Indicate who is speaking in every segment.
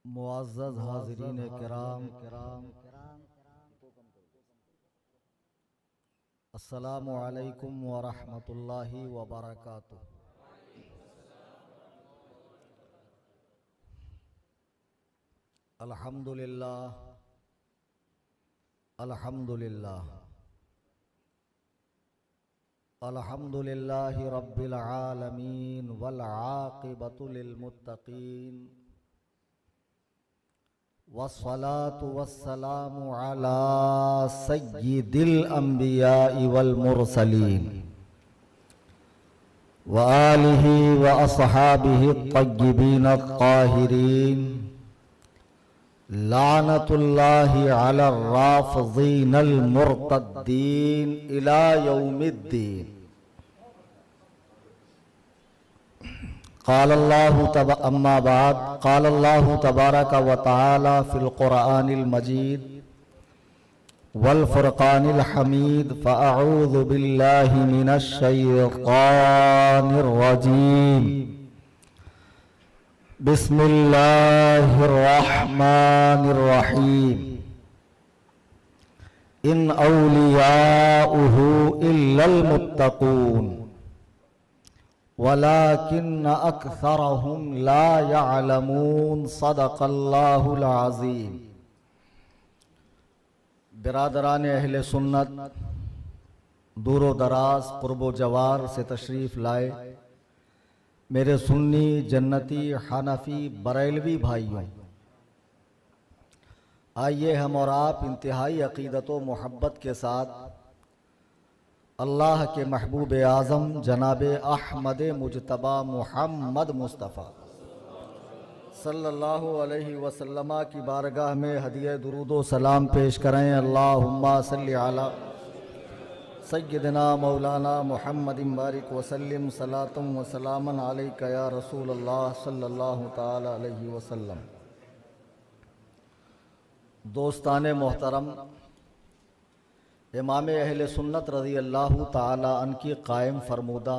Speaker 1: معزز حاضرین کرام، السلام علیکم ورحمۃ اللہ وبرکاتہ۔ الحمدللہ الحمدللہ الحمدللہ رب العالمین والعاقبۃ للمتقین والصلاة والسلام على سید الانبیاء والمرسلین وآلہ واصحابہ الطیبین الطاہرین لعنت اللہ علی الرافضین المرتدین الی یوم الدین۔ اما بعد قال اللہ تبارک و تعالی فی القرآن المجید والفرقان الحمید فاعوذ باللہ من الشیطان الرجیم بسم اللہ الرحمن الرحیم ان اولیاؤہ الا المتقون وَلَكِنَّ أَكْثَرَهُمْ لَا يَعْلَمُونَ صدق اللہ العظیم۔ برادران اہل سنت، دور و دراز، قرب و جوار سے تشریف لائے میرے سنی، جنتی، حنفی، بریلوی بھائیوں، آئیے ہم اور آپ انتہائی عقیدت و محبت کے ساتھ اللہ کے محبوب اعظم جناب احمد مجتبی محمد مصطفیٰ صلی اللہ علیہ وسلم کی بارگاہ میں ہدیہ درود و سلام پیش کریں۔ اللہم صلی علی سیدنا مولانا محمد بارک وسلم صلاۃ و سلاما علیک یا رسول اللہ صلی اللہ تعالی علیہ وسلم۔ دوستان محترم، امام اہل سنت رضی اللہ تعالی عنہ کی قائم فرمودہ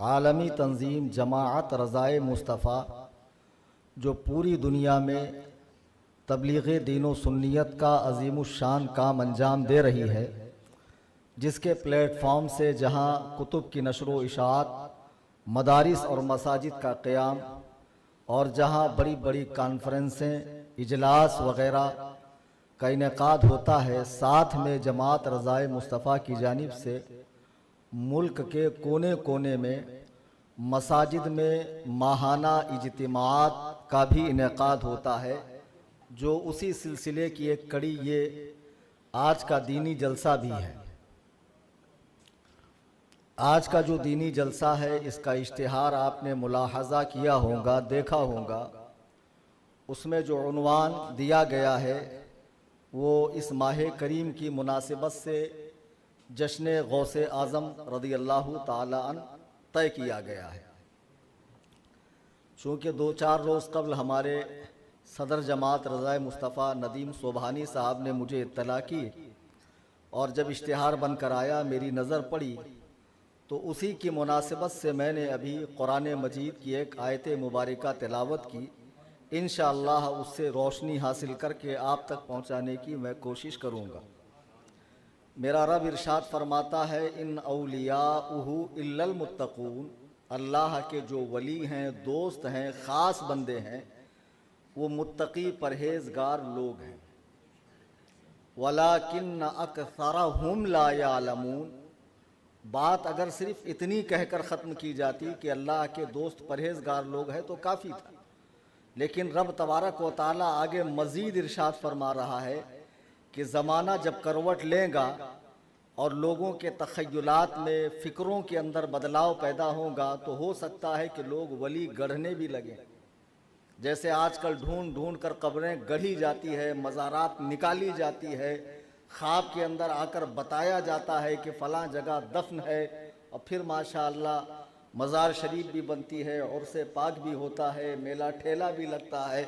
Speaker 1: عالمی تنظیم جماعت رضائے مصطفیٰ، جو پوری دنیا میں تبلیغ دین و سنیت کا عظیم الشان کام انجام دے رہی ہے، جس کے پلیٹ فارم سے جہاں کتب کی نشر و اشاعت، مدارس اور مساجد کا قیام، اور جہاں بڑی بڑی کانفرنسیں، اجلاس وغیرہ کا انعقاد ہوتا ہے، ساتھ میں جماعت رضائے مصطفیٰ کی جانب سے ملک کے کونے کونے میں مساجد میں ماہانہ اجتماعات کا بھی انعقاد ہوتا ہے، جو اسی سلسلے کی ایک کڑی یہ آج کا دینی جلسہ بھی ہے۔ آج کا جو دینی جلسہ ہے، اس کا اشتہار آپ نے ملاحظہ کیا ہوگا، دیکھا ہوگا، اس میں جو عنوان دیا گیا ہے وہ اس ماہ کریم کی مناسبت سے جشن غوث اعظم رضی اللہ تعالی عنہ طے کیا گیا ہے۔ چونکہ 2-4 روز قبل ہمارے صدر جماعت رضائے مصطفیٰ ندیم سبحانی صاحب نے مجھے اطلاع کی، اور جب اشتہار بن کر آیا میری نظر پڑی، تو اسی کی مناسبت سے میں نے ابھی قرآن مجید کی ایک آیت مبارکہ تلاوت کی۔ انشاءاللہ اس سے روشنی حاصل کر کے آپ تک پہنچانے کی میں کوشش کروں گا۔ میرا رب ارشاد فرماتا ہے، ان اولیاؤہ الا المتقون، اللہ کے جو ولی ہیں، دوست ہیں، خاص بندے ہیں، وہ متقی پرہیزگار لوگ ہیں۔ وَلَكِنَّ أَكْثَرَهُمْ لَا يَعْلَمُونَ، بات اگر صرف اتنی کہہ کر ختم کی جاتی کہ اللہ کے دوست پرہیزگار لوگ ہیں تو کافی تھا، لیکن رب تبارک و تعالیٰ آگے مزید ارشاد فرما رہا ہے کہ زمانہ جب کروٹ لے گا اور لوگوں کے تخیلات میں، فکروں کے اندر بدلاؤ پیدا ہوگا، تو ہو سکتا ہے کہ لوگ ولی گڑھنے بھی لگیں۔ جیسے آج کل ڈھونڈ ڈھونڈ کر قبریں گڑھی جاتی ہے، مزارات نکالی جاتی ہے، خواب کے اندر آ کر بتایا جاتا ہے کہ فلاں جگہ دفن ہے، اور پھر ماشاءاللہ مزار شریف بھی بنتی ہے، عرس پاک بھی ہوتا ہے، میلہ ٹھیلا بھی لگتا ہے،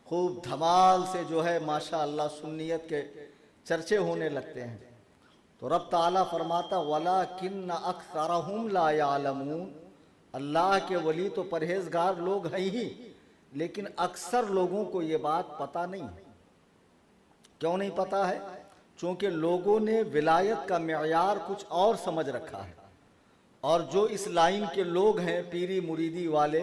Speaker 1: خوب دھمال سے جو ہے ماشاءاللہ سنیت کے چرچے ہونے لگتے ہیں۔ تو رب تعالیٰ فرماتا وَلَكِنَّ أَكْثَرَهُمْ لَا يَعْلَمُونَ، اللہ کے ولی تو پرہیزگار لوگ ہیں ہی، لیکن اکثر لوگوں کو یہ بات پتہ نہیں ہے۔ کیوں نہیں پتہ ہے؟ چونکہ لوگوں نے ولایت کا معیار کچھ اور سمجھ رکھا ہے، اور جو اس لائن کے لوگ ہیں پیری مریدی والے،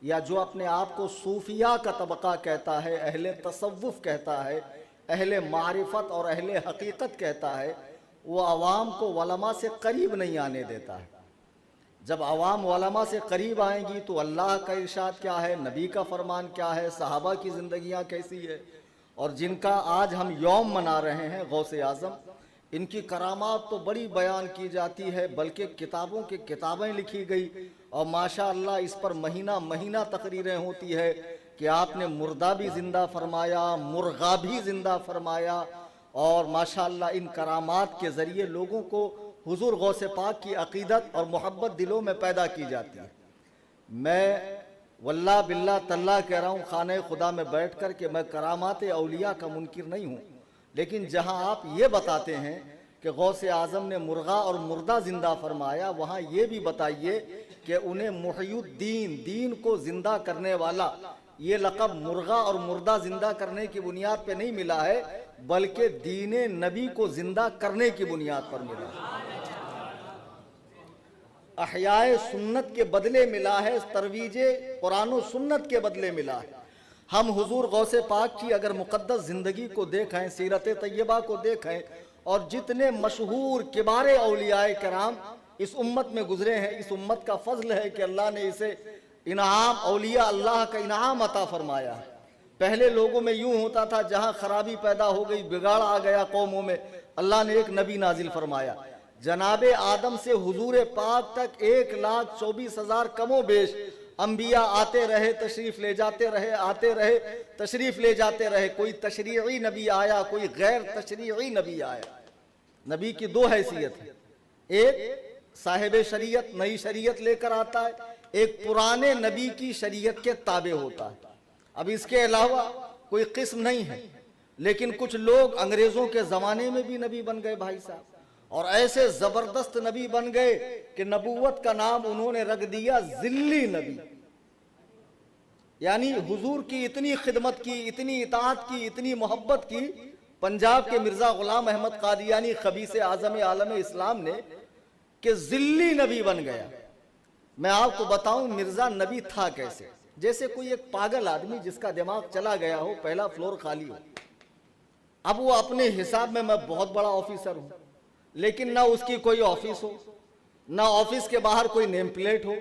Speaker 1: یا جو اپنے آپ کو صوفیاء کا طبقہ کہتا ہے، اہل تصوف کہتا ہے، اہل معرفت اور اہل حقیقت کہتا ہے، وہ عوام کو علماء سے قریب نہیں آنے دیتا ہے۔ جب عوام علماء سے قریب آئیں گی تو اللہ کا ارشاد کیا ہے، نبی کا فرمان کیا ہے، صحابہ کی زندگیاں کیسی ہے، اور جن کا آج ہم یوم منا رہے ہیں غوث اعظم، ان کی کرامات تو بڑی بیان کی جاتی ہے، بلکہ کتابوں کی کتابیں لکھی گئی، اور ماشاءاللہ اس پر مہینہ مہینہ تقریریں ہوتی ہے کہ آپ نے مردہ بھی زندہ فرمایا، مرغا بھی زندہ فرمایا، اور ماشاءاللہ ان کرامات کے ذریعے لوگوں کو حضور غوث پاک کی عقیدت اور محبت دلوں میں پیدا کی جاتی ہے۔ میں واللہ باللہ تاللہ کہہ رہا ہوں خانہ خدا میں بیٹھ کر کہ میں کرامات اولیاء کا منکر نہیں ہوں، لیکن جہاں آپ یہ بتاتے ہیں کہ غوث اعظم نے مرغا اور مردہ زندہ فرمایا، وہاں یہ بھی بتائیے کہ انہیں محی الدین، دین کو زندہ کرنے والا، یہ لقب مرغا اور مردہ زندہ کرنے کی بنیاد پہ نہیں ملا ہے، بلکہ دین نبی کو زندہ کرنے کی بنیاد پر ملا ہے۔ احیاء سنت کے بدلے ملا ہے، ترویج قرآن و سنت کے بدلے ملا ہے۔ ہم حضور غوث پاک کی اگر مقدس زندگی کو دیکھیں، سیرت طیبہ کو دیکھیں، اور جتنے مشہور کبار اولیاء کرام اس امت میں گزرے ہیں، اس امت کا فضل ہے کہ اللہ نے اسے انعام، اولیاء اللہ کا انعام عطا فرمایا ہے۔ پہلے لوگوں میں یوں ہوتا تھا، جہاں خرابی پیدا ہو گئی، بگاڑ آ گیا قوموں میں، اللہ نے ایک نبی نازل فرمایا۔ جناب آدم سے حضور پاک تک 1,24,000 کم و بیش انبیاء آتے رہے، تشریف لے جاتے رہے، آتے رہے، تشریف لے جاتے رہے۔ کوئی تشریعی نبی آیا، کوئی غیر تشریعی نبی آیا۔ نبی کی دو حیثیت ہے، ایک صاحب شریعت، نئی شریعت لے کر آتا ہے، ایک پرانے نبی کی شریعت کے تابع ہوتا ہے۔ اب اس کے علاوہ کوئی قسم نہیں ہے، لیکن کچھ لوگ انگریزوں کے زمانے میں بھی نبی بن گئے بھائی صاحب، اور ایسے زبردست نبی بن گئے کہ نبوت کا نام انہوں نے رکھ دیا ذلی نبی۔ یعنی حضور کی اتنی خدمت کی، اتنی اطاعت کی، اتنی محبت کی، پنجاب کے مرزا غلام احمد قادیانی خبیث اعظم عالم اسلام نے، کہ ذلی نبی بن گیا۔ میں آپ کو بتاؤں مرزا نبی تھا کیسے۔ جیسے کوئی ایک پاگل آدمی جس کا دماغ چلا گیا ہو، پہلا فلور خالی ہو، اب وہ اپنے حساب میں بہت بڑا آفیسر ہوں، لیکن نہ اس کی کوئی آفس ہو، نہ آفس کے باہر کوئی نیم پلیٹ ہو،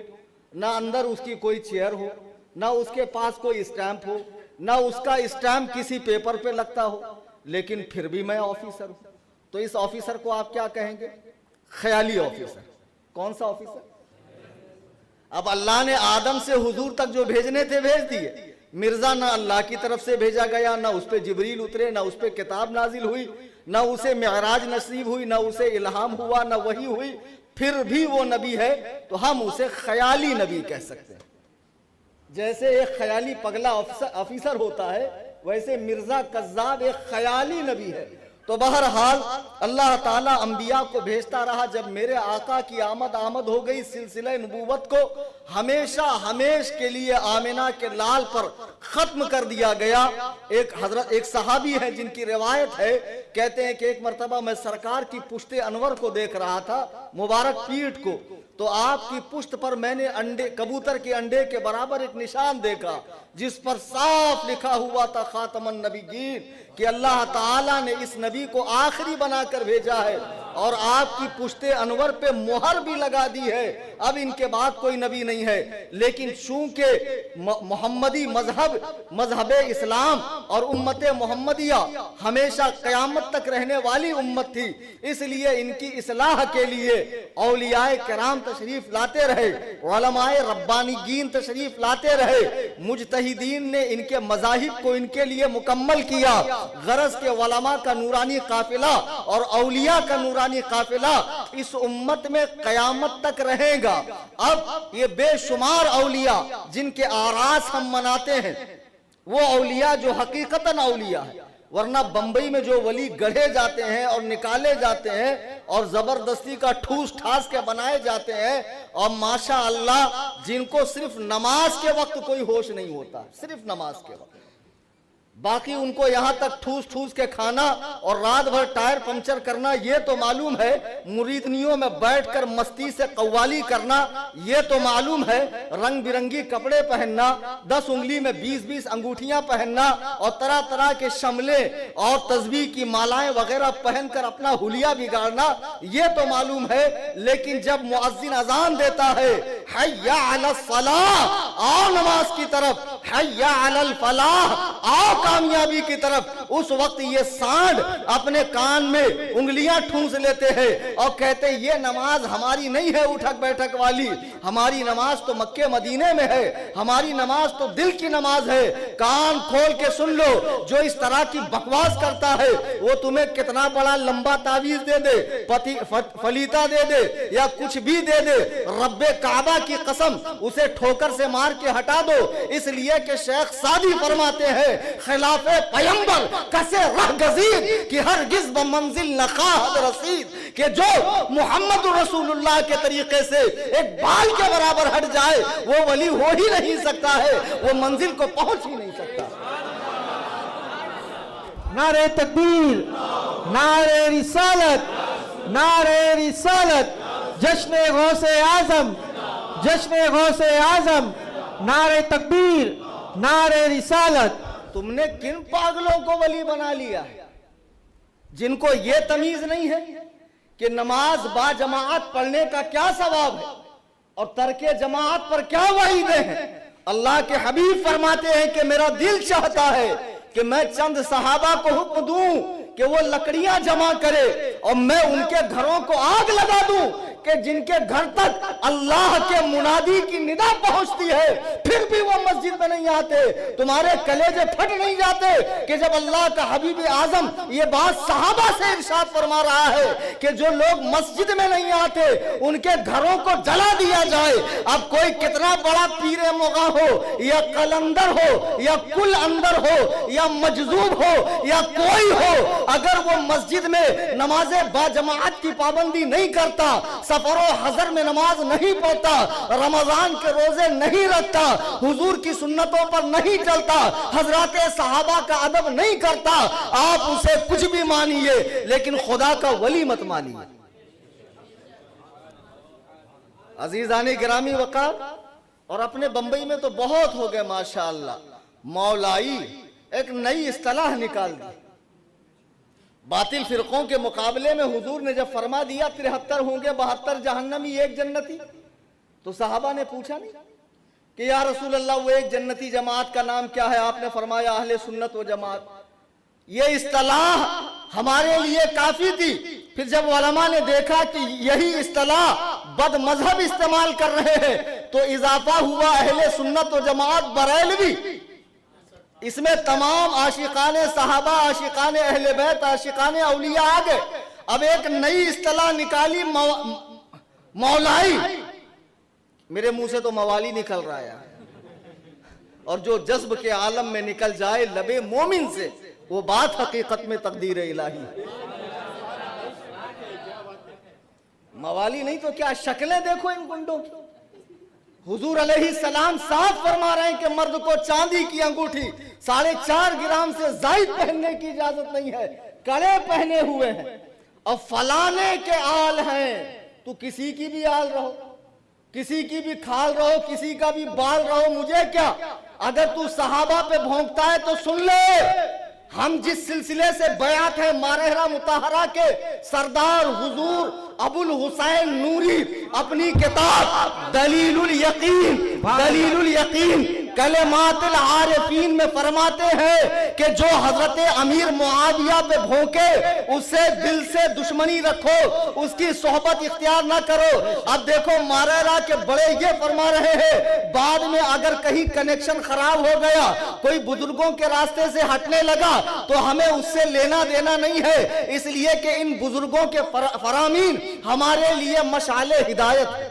Speaker 1: نہ اندر اس کی کوئی چیئر ہو، نہ اس کے پاس کوئی اسٹیمپ ہو، نہ اس کا اسٹیمپ کسی پیپر پہ لگتا ہو، لیکن پھر بھی میں آفیسر ہوں۔ تو اس آفیسر کو آپ کیا کہیں گے؟ خیالی آفیسر۔ کون سا آفیسر؟ اب اللہ نے آدم سے حضور تک جو بھیجنے تھے بھیج دیے۔ مرزا نہ اللہ کی طرف سے بھیجا گیا، نہ اس پہ جبریل اترے، نہ اس پہ کتاب نازل ہوئی، نہ اسے معراج نصیب ہوئی، نہ اسے الہام ہوا، نہ وحی ہوئی، پھر بھی وہ نبی ہے، تو ہم اسے خیالی نبی کہہ سکتے ہیں۔ جیسے ایک خیالی پگلا آفیسر ہوتا ہے، ویسے مرزا کذاب ایک خیالی نبی ہے۔ تو بہرحال اللہ تعالیٰ انبیاء کو بھیجتا رہا۔ جب میرے آقا کی آمد ہو گئی، سلسلہ نبوت کو ہمیشہ ہمیش کے لیے آمنہ کے لال پر ختم کر دیا گیا۔ ایک صحابی ہے جن کی روایت ہے، کہتے ہیں کہ ایک مرتبہ میں سرکار کی پشت انور کو دیکھ رہا تھا، مبارک پیٹھ کو، تو آپ کی پشت پر میں نے کبوتر کے انڈے کے برابر ایک نشان دیکھا، جس پر صاف لکھا ہوا تھا خاتم النبیین، کہ اللہ تعالیٰ نے اس نبی کو آخری بنا کر بھیجا ہے، اور آپ کی پشت انور پہ مہر بھی لگا دی ہے، اب ان کے بعد کوئی نبی نہیں ہے۔ لیکن چونکہ محمدی مذہب اسلام اور امت محمدیہ ہمیشہ قیامت تک رہنے والی امت تھی، اس لیے ان کی اصلاح کے لیے اولیاء کرام تشریف لاتے رہے، علماء ربانیین تشریف لاتے رہے، مجتہدین نے ان کے مذاہب کو ان کے لیے مکمل کیا، غرض کے علماء کا نورانی قافلہ اور اولیاء کا نورانی قافلہ اس امت میں قیامت تک رہے گا۔ اب یہ بے شمار اولیاء جن کے آراس ہم مناتے ہیں، وہ اولیاء جو حقیقتاً اولیاء ہیں، ورنہ بمبئی میں جو ولی گڑھے جاتے ہیں اور نکالے جاتے ہیں اور زبردستی کا ٹھوس ٹھاس کے بنائے جاتے ہیں، اور ماشاءاللہ جن کو صرف نماز کے وقت کوئی ہوش نہیں ہوتا، صرف نماز کے وقت، باقی ان کو یہاں تک ٹھوس ٹھوس کے کھانا اور رات بھر ٹائر پنچر کرنا یہ تو معلوم ہے، مریدنیوں میں بیٹھ کر مستی سے قوالی کرنا یہ تو معلوم ہے، رنگ برنگی کپڑے پہننا، 10 انگلی میں 20 انگوٹھیاں پہننا اور طرح طرح کے شملے اور تسبیح کی مالائیں وغیرہ پہن کر اپنا حلیہ بگاڑنا یہ تو معلوم ہے، لیکن جب مؤذن اذان دیتا ہے حی علی الصلاۃ، آؤ نماز کی طرف، حی علی الفلاح، آؤ کامیابی کی طرف، اس وقت یہ سانڈ اپنے کان میں انگلیاں ٹھونس لیتے ہیں اور کہتے ہیں یہ نماز ہماری نہیں ہے اٹھک بیٹھک والی، ہماری نماز تو مکے مدینے میں ہے، ہماری نماز تو دل کی نماز ہے۔ کان کھول کے سن لو، جو اس طرح کی بکواس کرتا ہے وہ تمہیں کتنا بڑا لمبا تعویذ دے دے، فلیتا دے دے یا کچھ بھی دے دے، رب کعبہ کی قسم اسے ٹھوکر سے مار کے ہٹا دو، اس لیے کہ شیخ سعدی فرماتے ہیں خلاف پیمبر کسے رہ گزید کہ ہرگز بمنزل نخواہد رسید، کہ جو محمد رسول اللہ کے طریقے سے ایک بال کے برابر ہٹ جائے وہ ولی ہو ہی نہیں سکتا ہے، وہ منزل کو پہنچ ہی نہیں سکتا۔
Speaker 2: نعرہ تکبیر، نعرہ رسالت، نعرہ رسالت، جشن غوث اعظم، جشن غوث اعظم، نعرہ تکبیر، نعرہ رسالت۔
Speaker 1: تم نے کن پاگلوں کو ولی بنا لیا ہے جن کو یہ تمیز نہیں ہے کہ نماز با جماعت پڑھنے کا کیا ثواب ہے اور ترک جماعت پر کیا وعیدیں ہیں۔ اللہ کے حبیب فرماتے ہیں کہ میرا دل چاہتا ہے کہ میں چند صحابہ کو حکم دوں کہ وہ لکڑیاں جمع کرے اور میں ان کے گھروں کو آگ لگا دوں کہ جن کے گھر تک اللہ کے منادی کی ندا پہنچتی ہے پھر بھی وہ مسجد میں نہیں آتے۔ تمہارے کلیجے پھٹ نہیں جاتے کہ جب اللہ کا حبیب اعظم یہ بات صحابہ سے ارشاد فرما رہا ہے کہ جو لوگ مسجد میں نہیں آتے ان کے گھروں کو جلا دیا جائے۔ اب کوئی کتنا بڑا پیر مغاں ہو یا قلندر ہو یا کل اندر ہو یا مجذوب ہو یا کوئی ہو، اگر وہ مسجد میں نماز با جماعت کی پابندی نہیں کرتا، سفر و حضر میں نماز نہیں پڑھتا، رمضان کے روزے نہیں رکھتا، حضور کی سنتوں پر نہیں چلتا، حضرات صحابہ کا ادب نہیں کرتا، آپ اسے کچھ بھی مانیے لیکن خدا کا ولی مت مانیے۔ عزیزان گرامی وقار، اور اپنے بمبئی میں تو بہت ہو گئے ماشاءاللہ، مولائی ایک نئی اصطلاح نکال دی۔ باطل فرقوں کے مقابلے میں حضور نے جب فرما دیا 73 ہوں گے 72 جہنمی 1 جنتی، تو صحابہ نے پوچھا نہیں کہ یا رسول اللہ وہ 1 جنتی جماعت کا نام کیا ہے؟ آپ نے فرمایا اہل سنت و جماعت۔ یہ اصطلاح ہمارے لیے کافی تھی، پھر جب علماء نے دیکھا کہ یہی اصطلاح بد مذہب استعمال کر رہے ہیں تو اضافہ ہوا اہل سنت و جماعت بریلوی۔ اس میں تمام عاشقان صحابہ، عاشقان اہل بیت، عاشقان اولیاء آگئے۔ اب ایک نئی اصطلاح نکالی مولائی، میرے منہ سے تو موالی نکل رہا ہے، اور جو جذب کے عالم میں نکل جائے لبے مومن سے وہ بات حقیقت میں تقدیر الہی۔ موالی نہیں تو کیا شکلیں دیکھو ان گنڈوں کی۔ حضور علیہ السلام صاف فرما رہے ہیں کہ مرد کو چاندی کی انگوٹھی 4.5 گرام سے زائد پہننے کی اجازت نہیں ہے، کڑے پہنے ہوئے ہیں، اور فلانے کے آل ہیں، تو کسی کی بھی آل رہو، کسی کی بھی کھال رہو، کسی کا بھی بال رہو، مجھے کیا؟ اگر تو صحابہ پہ بھونکتا ہے تو سن لے، ہم جس سلسلے سے بیعت ہے مارہرہ مطہرہ کے سردار حضور ابو الحسین نوری اپنی کتاب دلیل الیقین کلمات العارفین میں فرماتے ہیں کہ جو حضرت امیر معاویہ پہ بھونکے اس سے دل سے دشمنی رکھو، اس کی صحبت اختیار نہ کرو۔ اب دیکھو مارہرہ کے بڑے یہ فرما رہے ہیں بعد میں اگر کہیں کنیکشن خراب ہو گیا، کوئی بزرگوں کے راستے سے ہٹنے لگا تو ہمیں اس سے لینا دینا نہیں ہے، اس لیے کہ ان بزرگوں کے فرامین ہمارے لیے مشعل ہدایت ہے۔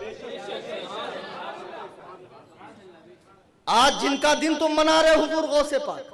Speaker 1: آج جن کا دن تم منا رہے حضور غوث پاک،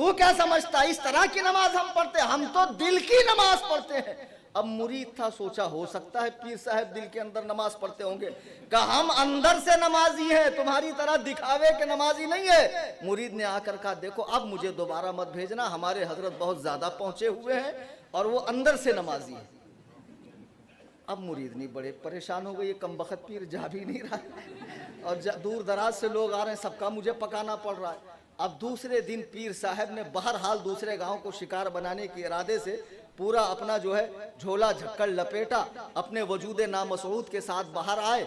Speaker 1: تو کیا سمجھتا اس طرح کی نماز ہم پڑھتے؟ ہم تو دل کی نماز پڑھتے ہیں۔ اب مرید تھا، سوچا ہو سکتا ہے پیر صاحب دل کے اندر نماز پڑھتے ہوں گے، کہا ہم اندر سے نمازی ہیں، تمہاری طرح دکھاوے کے نمازی نہیں ہے۔ مرید نے آ کر کہا دیکھو اب مجھے دوبارہ مت بھیجنا، ہمارے حضرت بہت زیادہ پہنچے ہوئے ہیں اور وہ اندر سے نمازی ہے۔ اب مرید نہیں بڑے پریشان ہو گئے، یہ کم بخت پیر جا بھی نہیں رہا ہے اور دور دراز سے لوگ آ رہے ہیں، سب کا مجھے پکانا پڑ رہا ہے۔ اب دوسرے دن پیر صاحب نے بہرحال دوسرے گاؤں کو شکار بنانے کے ارادے سے پورا اپنا جو ہے جھولا جھکڑ لپیٹا، اپنے وجود نامسعود کے ساتھ باہر آئے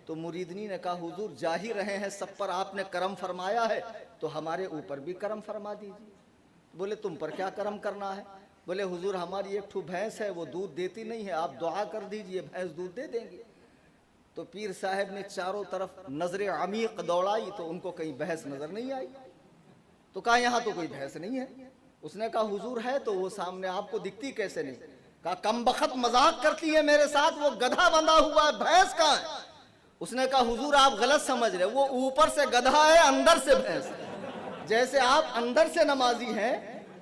Speaker 1: تو مریدنی نے کہا حضور جا ہی رہے ہیں، سب پر آپ نے کرم فرمایا ہے تو ہمارے اوپر بھی کرم فرما دیجیے۔ بولے تم پر کیا کرم کرنا ہے؟ بولے حضور ہماری ایک ٹھو بھینس ہے، وہ دودھ دیتی نہیں ہے، آپ دعا کر دیجئے بھینس دودھ دے دیں گے۔ تو پیر صاحب نے چاروں طرف نظر عمیق دوڑائی تو ان کو کہیں بھینس نظر نہیں آئی، تو کہا یہاں تو کوئی بھینس نہیں ہے۔ اس نے کہا حضور ہے تو وہ سامنے آپ کو دکھتی کیسے نہیں؟ کہا کم بخت مذاق کرتی ہے میرے ساتھ، وہ گدھا بندھا ہوا ہے، بھینس کہاں ہے؟ اس نے کہا حضور آپ غلط سمجھ رہے، وہ اوپر سے گدھا ہے اندر سے بھینس ہے۔ جیسے آپ اندر سے نمازی ہیں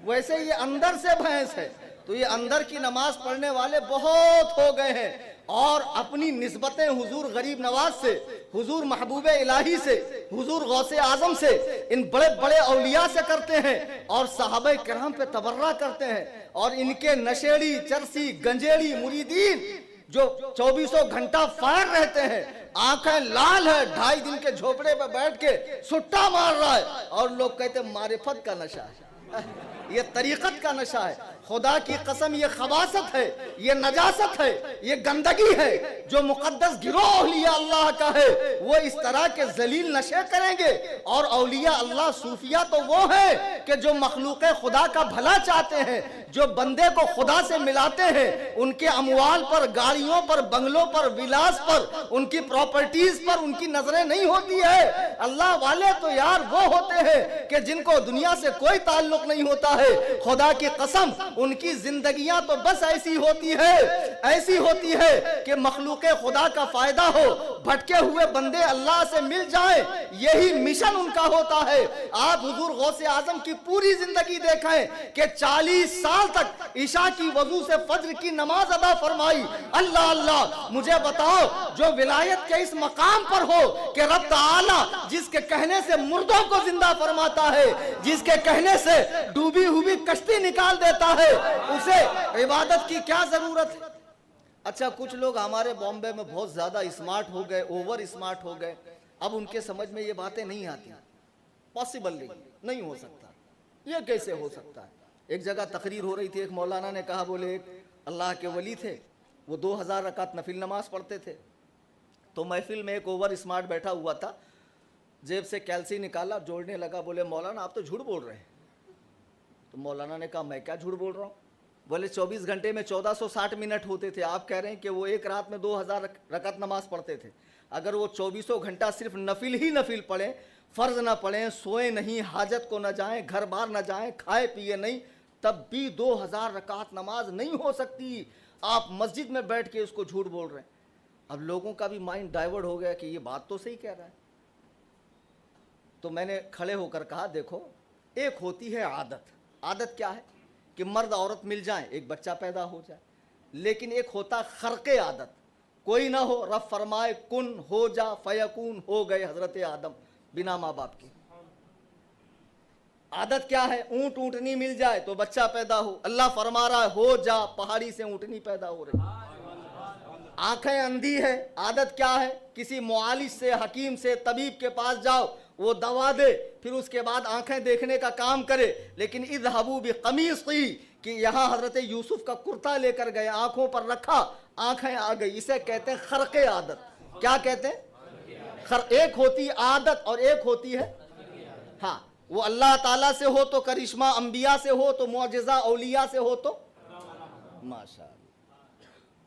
Speaker 1: ویسے یہ اندر سے بھینس ہے۔ تو یہ اندر کی نماز پڑھنے والے بہت ہو گئے ہیں اور اپنی نسبتیں حضور غریب نواز سے، حضور محبوب الہی سے، حضور غوث اعظم سے، ان بڑے بڑے اولیاء سے کرتے ہیں اور صحابہ کرام پہ تبرہ کرتے ہیں، اور ان کے نشیڑی چرسی گنجیڑی مریدین جو 24 گھنٹہ فائر رہتے ہیں، آنکھیں لال ہے، 2.5 دن کے جھوپڑے پہ بیٹھ کے سٹا مار رہا ہے اور لوگ کہتے ہیں معرفت کا نشہ ہے، یہ طریقت کا نشہ ہے۔ خدا کی قسم یہ خباثت ہے، یہ نجاست ہے، یہ گندگی ہے۔ جو مقدس گروہ اولیاء اللہ کا ہے وہ اس طرح کے ذلیل نشے کریں گے، اور اولیاء اللہ صوفیہ تو وہ ہیں کہ جو مخلوق خدا کا بھلا چاہتے ہیں، جو بندے کو خدا سے ملاتے ہیں، ان کے اموال پر، گاڑیوں پر، بنگلوں پر، ولاس پر، ان کی پراپرٹیز پر ان کی نظریں نہیں ہوتی ہے۔ اللہ والے تو یار وہ ہوتے ہیں کہ جن کو دنیا سے کوئی تعلق نہیں ہوتا ہے۔ خدا کی قسم ان کی زندگیاں تو بس ایسی ہوتی ہے کہ مخلوق خدا کا فائدہ ہو، بھٹکے ہوئے بندے اللہ سے مل جائیں، یہی مشن ان کا ہوتا ہے۔ آپ حضور غوث اعظم کی پوری زندگی دیکھیں کہ 40 سال تک عشاء کی وضو سے فجر کی نماز ادا فرمائی۔ اللہ اللہ، مجھے بتاؤ جو ولایت کے اس مقام پر ہو کہ رب تعالیٰ جس کے کہنے سے مردوں کو زندہ فرماتا ہے، جس کے کہنے سے ڈوبی ہوئی کشتی نکال دیتا ہے، اسے عبادت کی کیا ضرورت ہے؟ اچھا کچھ لوگ ہمارے بامبے میں بہت زیادہ اسمارٹ ہو گئے، اوور اسمارٹ ہو گئے، اب ان کے سمجھ میں یہ باتیں نہیں آتی، پاسبل نہیں ہو سکتا، یہ کیسے ہو سکتا ہے؟ ایک جگہ تقریر ہو رہی تھی، ایک مولانا نے کہا بولے ایک اللہ کے ولی تھے، وہ 2000 رکعت نفل نماز پڑھتے تھے، تو محفل میں ایک اوور اسمارٹ بیٹھا ہوا تھا، جیب سے کیلسی نکالا جوڑنے لگا، بولے مولانا آپ تو جھوٹ بول رہے ہیں۔ تو مولانا نے کہا میں کیا جھوٹ بول رہا ہوں؟ بولے 24 گھنٹے میں 1460 منٹ ہوتے تھے، آپ کہہ رہے ہیں کہ وہ ایک رات میں 2000 رکعت نماز پڑھتے تھے، اگر وہ 24 گھنٹہ صرف نفل ہی نفل پڑھیں، فرض نہ پڑھیں، سوئیں نہیں، حاجت کو نہ جائیں، گھر بار نہ جائیں، کھائے پیے نہیں، تب بھی 2000 رکعت نماز نہیں ہو سکتی، آپ مسجد میں بیٹھ کے اس کو جھوٹ بول رہے ہیں۔ اب لوگوں کا بھی مائنڈ ڈائیورٹ ہو گیا کہ یہ بات تو صحیح کہہ رہا ہے۔ تو میں نے کھڑے ہو کر کہا دیکھو ایک ہوتی ہے عادت کیا ہے کہ مرد عورت مل جائیں، ایک بچہ پیدا ہو جائے، لیکن ایک ہوتا خرق عادت، کوئی نہ ہو، رب فرمائے کن ہو جا فیکون، ہو گئے حضرت آدم بنا ماں باپ کی۔ عادت کیا ہے؟ اونٹنی مل جائے تو بچہ پیدا ہو، اللہ فرما رہا ہے ہو جا، پہاڑی سے اونٹنی پیدا ہو رہی۔ آنکھیں اندھی ہے، عادت کیا ہے؟ کسی معالج سے، حکیم سے، طبیب کے پاس جاؤ، وہ دوا دے، پھر اس کے بعد آنکھیں دیکھنے کا کام کرے، لیکن اذهبوا بقمیصی کہ یہاں حضرت یوسف کا کرتا لے کر گئے، آنکھوں پر رکھا، آنکھیں آ گئی، اسے کہتے ہیں خرق عادت۔ کیا کہتے ہیں؟ ایک ہوتی عادت اور ایک ہوتی ہے ہاں، وہ اللہ تعالیٰ سے ہو تو کرشمہ، انبیاء سے ہو تو معجزہ، اولیاء سے ہو تو ماشاءاللہ۔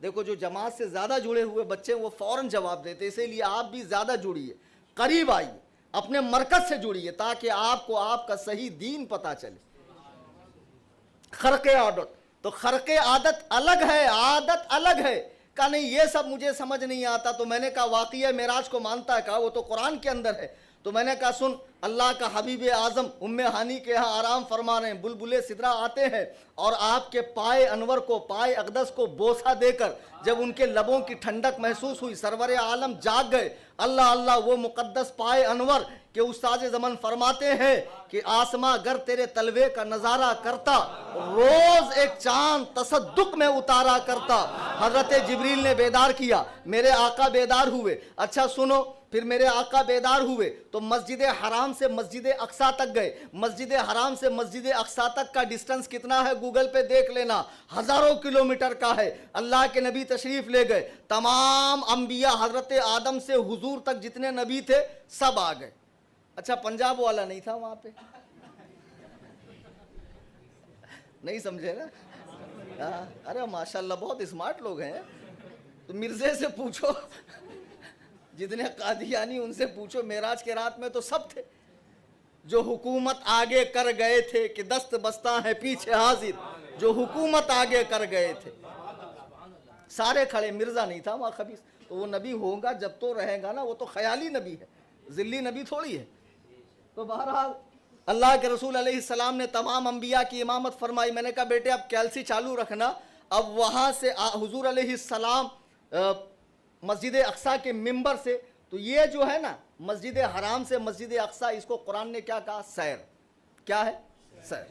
Speaker 1: دیکھو جو جماعت سے زیادہ جڑے ہوئے بچے وہ فوراً جواب دیتے، اسی لیے آپ بھی زیادہ جڑیے، قریب آئیے، اپنے مرکز سے جڑیے تاکہ آپ کو آپ کا صحیح دین پتا چلے۔ خرق عادت، تو خرق عادت الگ ہے، عادت الگ ہے۔ کہا نہیں یہ سب مجھے سمجھ نہیں آتا، تو میں نے کہا واقعہ معراج کو مانتا ہے؟ کہا وہ تو قرآن کے اندر ہے۔ تو میں نے کہا سن، اللہ کا حبیب اعظم ام ہانی کے ہاں آرام فرما رہے ہیں، بلبلے سدرا آتے ہیں اور آپ کے پائے انور کو، پائے اقدس کو بوسہ دے کر جب ان کے لبوں کی ٹھنڈک محسوس ہوئی، سرور عالم جاگ گئے۔ اللہ اللہ، وہ مقدس پائے انور کہ استاد زمن فرماتے ہیں کہ آسماں اگر تیرے تلوے کا نظارہ کرتا، روز ایک چاند تصدق میں اتارا کرتا۔ حضرت جبریل نے بیدار کیا، میرے آقا بیدار ہوئے۔ اچھا سنو، پھر میرے آقا بیدار ہوئے تو مسجد حرام سے مسجد اقصیٰ تک گئے۔ مسجد حرام سے مسجد اقصیٰ تک کا ڈسٹنس کتنا ہے گوگل پہ دیکھ لینا، ہزاروں کلومیٹر کا ہے۔ اللہ کے نبی تشریف لے گئے، تمام انبیاء حضرت آدم سے حضور تک جتنے نبی تھے سب آ گئے۔ اچھا پنجاب والا نہیں تھا وہاں پہ؟ نہیں سمجھے نا؟ ارے ماشاءاللہ بہت اسمارٹ لوگ ہیں۔ تو مرزے سے پوچھو، جتنے قادیانی ان سے پوچھو، معراج کے رات میں تو سب تھے۔ جو حکومت آگے کر گئے تھے کہ دست بستہ ہے پیچھے حاضر، جو حکومت آگے کر گئے تھے سارے کھڑے، مرزا نہیں تھا وہاں خبیث۔ تو وہ نبی ہوگا جب تو رہے گا نا، وہ تو خیالی نبی ہے، ذلی نبی تھوڑی ہے۔ تو بہرحال اللہ کے رسول علیہ السلام نے تمام انبیاء کی امامت فرمائی۔ میں نے کہا بیٹے اب کیلسی چالو رکھنا۔ اب وہاں سے حضور علیہ السلام مسجد اقصیٰ کے ممبر سے، تو یہ جو ہے نا مسجد حرام سے مسجد اقصیٰ، اس کو قرآن نے کیا کہا؟ سیر۔ کیا ہے؟ سیر۔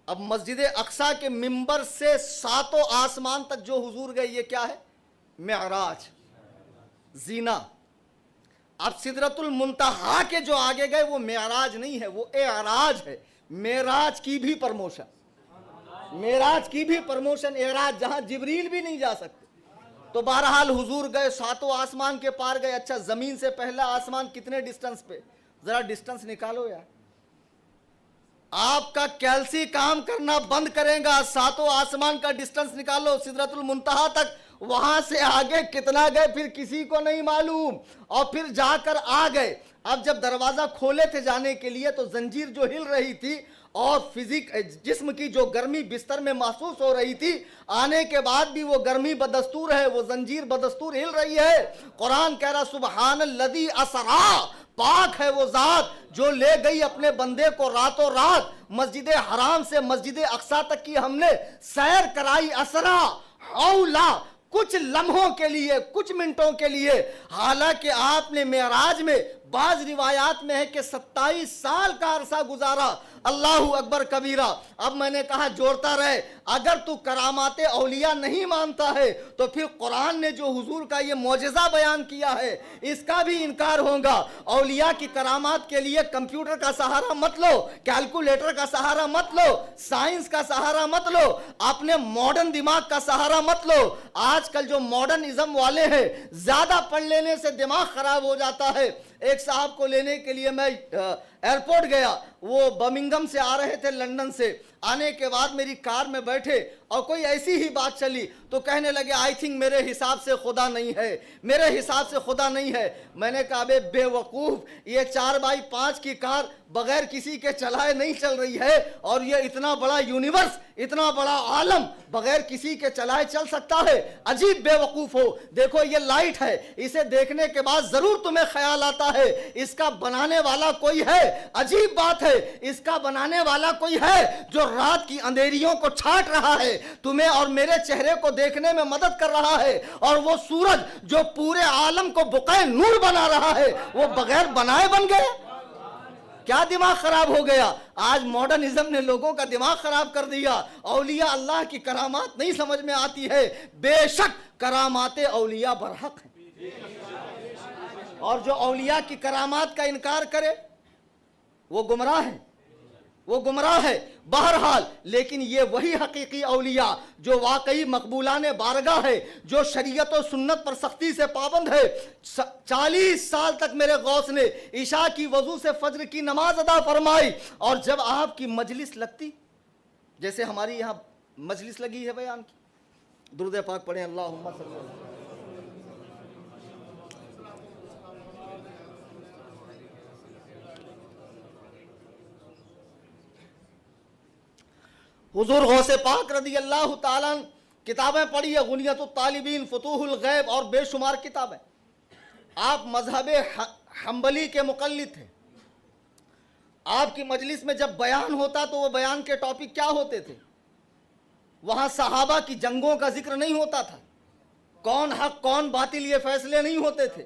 Speaker 1: اب مسجد اقصیٰ کے ممبر سے ساتوں آسمان تک جو حضور گئے، یہ کیا ہے؟ معراج، زینا۔ اب سدرۃ المنتہا کے جو آگے گئے وہ معراج نہیں ہے، وہ اعراج ہے۔ معراج کی بھی پرموشن، معراج کی بھی پرموشن، اعراج جہاں جبریل بھی نہیں جا سکتے۔ تو بہرحال حضور گئے، ساتوں آسمان کے پار گئے۔ اچھا زمین سے پہلا آسمان کتنے ڈسٹنس پہ؟ ذرا ڈسٹنس نکالو یار، آپ کا کیلسی کام کرنا بند کرے گا۔ ساتوں آسمان کا ڈسٹنس نکالو سدرۃ المنتہا تک، وہاں سے آگے کتنا گئے پھر کسی کو نہیں معلوم، اور پھر جا کر آ گئے۔ اب جب دروازہ کھولے تھے جانے کے لیے تو زنجیر جو ہل رہی تھی اور جسم کی جو گرمی بستر میں محسوس ہو رہی تھی، آنے کے بعد بھی وہ گرمی بدستور ہے، وہ زنجیر بدستور ہل رہی ہے۔ قرآن کہہ رہا سبحان الذی اسرا، پاک ہے وہ ذات جو لے گئی اپنے بندے کو راتوں رات مسجد حرام سے مسجد اقصیٰ تک کی ہم نے سیر کرائی۔ اسرا اولا، کچھ لمحوں کے لیے، کچھ منٹوں کے لیے، حالانکہ آپ نے معراج میں بعض روایات میں ہے کہ 27 سال کا عرصہ گزارا۔ اللہ اکبر کبیرہ۔ اب میں نے کہا جوڑتا رہے، اگر تو کرامات اولیاء نہیں مانتا ہے تو پھر قرآن نے جو حضور کا یہ معجزہ بیان کیا ہے اس کا بھی انکار ہوگا۔ اولیاء کی کرامات کے لیے کمپیوٹر کا سہارا مت لو، کیلکولیٹر کا سہارا مت لو، سائنس کا سہارا مت لو، اپنے ماڈرن دماغ کا سہارا مت لو۔ آج کل جو ماڈرنزم والے ہیں، زیادہ پڑھ لینے سے دماغ خراب ہو جاتا ہے۔ ایک صاحب کو لینے کے لیے میں ایئرپورٹ گیا، وہ برمنگھم سے آ رہے تھے، لندن سے۔ آنے کے بعد میری کار میں بیٹھے اور کوئی ایسی ہی بات چلی تو کہنے لگے آئی تھنک میرے حساب سے خدا نہیں ہے، میرے حساب سے خدا نہیں ہے۔ میں نے کہا بے بے وقوف، یہ 4x5 کی کار بغیر کسی کے چلائے نہیں چل رہی ہے، اور یہ اتنا بڑا یونیورس، اتنا بڑا عالم بغیر کسی کے چلائے چل سکتا ہے؟ عجیب بے وقوف ہو۔ دیکھو یہ لائٹ ہے، اسے دیکھنے کے بعد ضرور تمہیں خیال آتا ہے اس کا بنانے والا کوئی ہے۔ عجیب بات ہے، اس کا بنانے والا کوئی ہے جو رات کی اندھیریوں کو چھانٹ رہا ہے، تمہیں اور میرے چہرے کو دیکھنے میں مدد کر رہا ہے، اور وہ سورج جو پورے عالم کو بقعہ نور بنا رہا ہے وہ بغیر بنائے بن گئے۔ کیا دماغ خراب ہو گیا؟ آج ماڈرنزم نے لوگوں کا دماغ خراب کر دیا۔ اولیاء اللہ کی کرامات نہیں سمجھ میں آتی ہے۔ بے شک کرامات اولیاء برحق ہیں، اور جو اولیاء کی کرامات کا انکار کرے وہ گمراہ ہے، وہ گمراہ ہے۔ بہرحال لیکن یہ وہی حقیقی اولیاء جو واقعی مقبولان بارگاہ ہے، جو شریعت و سنت پر سختی سے پابند ہے۔ 40 سال تک میرے غوث نے عشاء کی وضو سے فجر کی نماز ادا فرمائی، اور جب آپ کی مجلس لگتی، جیسے ہماری یہاں مجلس لگی ہے بیان کی، درود پاک پڑھیں اللہم صلی اللہ علیہ وسلم۔ حضور غوث پاک رضی اللہ تعالیٰ کتابیں پڑھی ہے، غنیت الطالبین، فتوح الغیب اور بے شمار کتابیں۔ آپ مذہب حنبلی کے مقلد تھے، آپ کی مجلس میں جب بیان ہوتا تو وہ بیان کے ٹاپک کیا ہوتے تھے؟ وہاں صحابہ کی جنگوں کا ذکر نہیں ہوتا تھا، کون حق کون باطل یہ فیصلے نہیں ہوتے تھے۔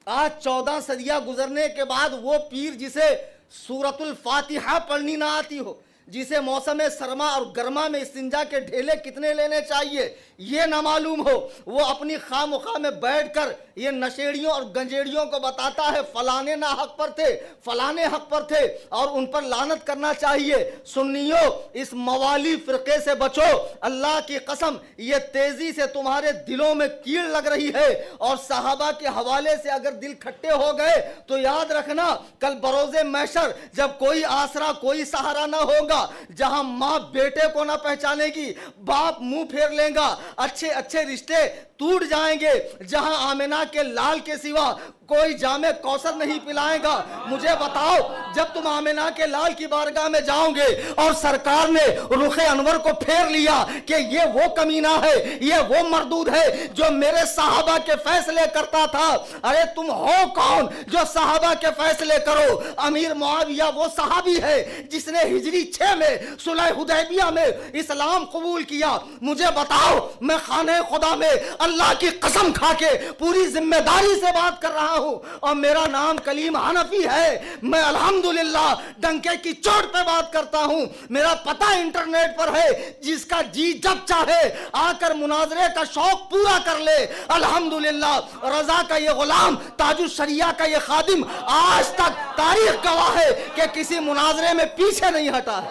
Speaker 1: آج 14 صدیاں گزرنے کے بعد وہ پیر جسے سورۃ الفاتحہ پڑھنی نہ آتی ہو، جسے موسم سرما اور گرما میں استنجا کے ڈھیلے کتنے لینے چاہیے یہ نہ معلوم ہو، وہ اپنی خواہ مخواہ میں بیٹھ کر یہ نشیڑیوں اور گنجیڑیوں کو بتاتا ہے فلانے نہ حق پر تھے، فلانے حق پر تھے اور ان پر لعنت کرنا چاہیے۔ سنیو، اس موالی فرقے سے بچو، اللہ کی قسم یہ تیزی سے تمہارے دلوں میں کیڑ لگ رہی ہے، اور صحابہ کے حوالے سے اگر دل کھٹے ہو گئے تو یاد رکھنا کل بروز محشر جب کوئی آسرا کوئی سہارا نہ ہوگا، جہاں ماں بیٹے کو نہ پہچانے گی، باپ منہ پھیر لیں گا، اچھے اچھے رشتے ٹوٹ جائیں گے، جہاں آمنہ کے لال کے سوا کوئی جام کوثر نہیں پلائے گا۔ مجھے بتاؤ، جب تم آمنہ کے لال کی بارگاہ میں جاؤ گے اور سرکار نے رخ انور کو پھیر لیا کہ یہ وہ کمینہ ہے، یہ وہ مردود ہے جو میرے صحابہ کے فیصلے کرتا تھا، ارے تم ہو کون جو صحابہ کے فیصلے کرو؟ امیر معاویہ وہ صحابی ہے جس نے ہجری 6 میں صلح حدیبیہ میں اسلام قبول کیا۔ مجھے بتاؤ، میں خانہ خدا میں اللہ کی قسم کھا کے پوری ذمہ داری سے بات کر رہا ہوں، اور میرا نام کلیم حنفی ہے، میں الحمدللہ ڈنکے کی چوٹ پہ بات کرتا ہوں، میرا پتہ انٹرنیٹ پر ہے، جس کا جی جب چاہے آ کر مناظرے کا شوق پورا کر لے۔ الحمدللہ رضا کا یہ غلام، تاج الشریعہ کا یہ خادم آج تک تاریخ گواہ ہے کہ کسی مناظرے میں پیچھے نہیں ہٹا ہے۔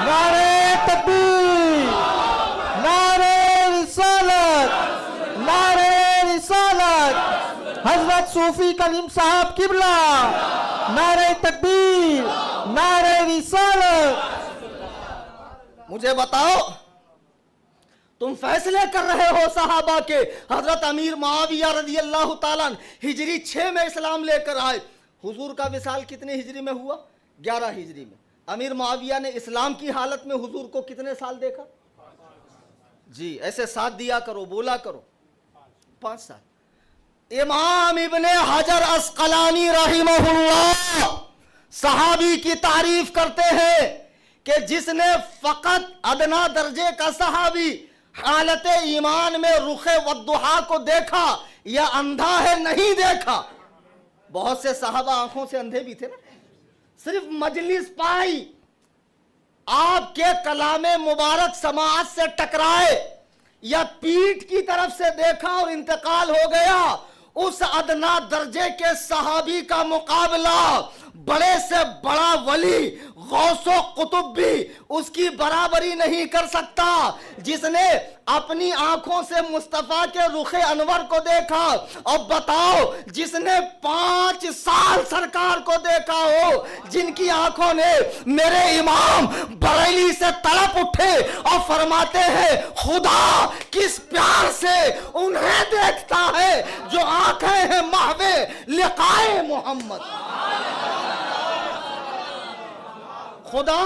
Speaker 2: نعرہ تکبیر، نعرہ رسالت، نعرہ رسالت، حضرت صوفی کلیم صاحب قبلہ، نعرہ تکبیر، نعرہ رسالت۔
Speaker 1: مجھے بتاؤ، تم فیصلے کر رہے ہو صحابہ کے، حضرت امیر معاویہ رضی اللہ تعالیٰ ہجری 6 میں اسلام لے کر آئے، حضور کا وصال کتنے ہجری میں ہوا؟ 11 ہجری میں۔ امیر معاویہ نے اسلام کی حالت میں حضور کو کتنے سال دیکھا؟ جی ایسے ساتھ دیا کرو، بولا کرو، 5 سال۔ امام ابن حجر عسقلانی رحمہ اللہ صحابی کی تعریف کرتے ہیں کہ جس نے فقط ادنا درجے کا صحابی حالت ایمان میں رخ والضحا کو دیکھا یا اندھا ہے نہیں دیکھا۔ بہت سے صحابہ آنکھوں سے اندھے بھی تھے نا، صرف مجلس پائی، آپ کے کلام مبارک سماعت سے ٹکرائے یا پیٹھ کی طرف سے دیکھا اور انتقال ہو گیا، اس ادنا درجے کے صحابی کا مقابلہ بڑے سے بڑا ولی غوث و قطب بھی اس کی برابری نہیں کر سکتا، جس نے اپنی آنکھوں سے مصطفیٰ کے رخ انور کو دیکھا۔ اور بتاؤ، جس نے 5 سال سرکار کو دیکھا ہو، جن کی آنکھوں نے میرے امام بریلی سے تڑپ اٹھے اور فرماتے ہیں خدا کس پیار سے انہیں دیکھتا ہے جو آنکھیں ہیں محو لقائے محمد۔ خدا